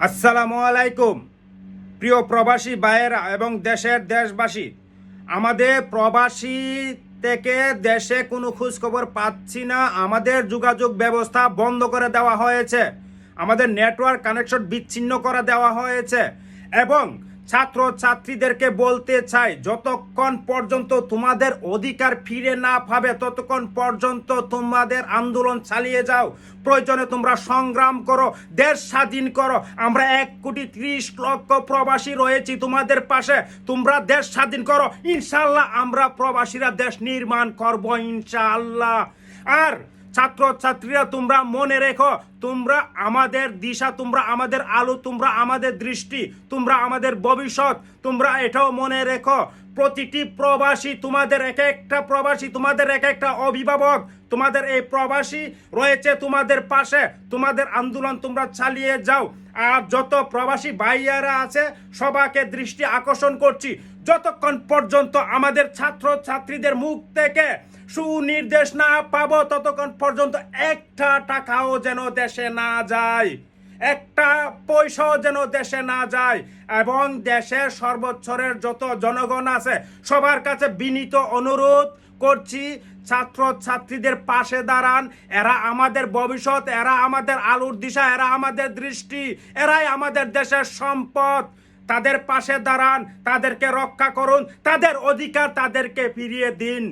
আসসালামু আলাইকুম প্রিয় প্রবাসী ভাইয়েরা এবং দেশবাসী। আমাদের প্রবাসী থেকে দেশে কোনো খোঁজখবর পাচ্ছি না। আমাদের যোগাযোগ ব্যবস্থা বন্ধ করে দেওয়া হয়েছে, আমাদের নেটওয়ার্ক কানেকশন বিচ্ছিন্ন করে দেওয়া হয়েছে এবং ছাত্র ছাত্রীদেরকে বলতে চাই, যতক্ষণ পর্যন্ত তোমাদের অধিকার ফিরে না পাবে ততক্ষণ পর্যন্ত তোমাদের আন্দোলন চালিয়ে যাও। প্রয়োজনে তোমরা সংগ্রাম করো, দেশ স্বাধীন করো। আমরা 1,30,00,000 প্রবাসী রয়েছি তোমাদের পাশে। তোমরা দেশ স্বাধীন করো, ইনশাআল্লাহ আমরা প্রবাসীরা দেশ নির্মাণ করব ইনশাআল্লাহ। আর ছাত্র ছাত্রীরা তোমরা মনে রেখো, তোমরা আমাদের দিশা, তোমরা আমাদের আলো, তোমরা আমাদের দৃষ্টি, তোমরা আমাদের ভবিষ্যৎ। তোমরা এটাও মনে রেখো, প্রতিটি প্রবাসী তোমাদের এক একটা প্রবাসী, তোমাদের এক একটা অভিভাবক। তোমাদের এই প্রবাসী রয়েছে তোমাদের পাশে। তোমাদের আন্দোলন তোমরা চালিয়ে যাও। আর যত প্রবাসী ভাইয়ারা আছে সবাইকে দৃষ্টি আকর্ষণ করছি, যতক্ষণ পর্যন্ত আমাদের ছাত্র ছাত্রীদের মুখ থেকে সুনির্দেশ না পাবো ততক্ষণ পর্যন্ত একটা টাকাও যেন দেশে না যায়, একটা পয়সাও যেন দেশে না যায়। এবং দেশের সর্বস্তরের যত জনগণ আছে সবার কাছে বিনীত অনুরোধ করছি, ছাত্র ছাত্রীদের পাশে দাঁড়ান। এরা আমাদের ভবিষ্যৎ, এরা আমাদের আলোর দিশা, এরা আমাদের দৃষ্টি, এরাই আমাদের দেশের সম্পদ। তাদের পাশে দাঁড়ান, তাদেরকে রক্ষা করুন, তাদের অধিকার তাদেরকে ফিরিয়ে দিন।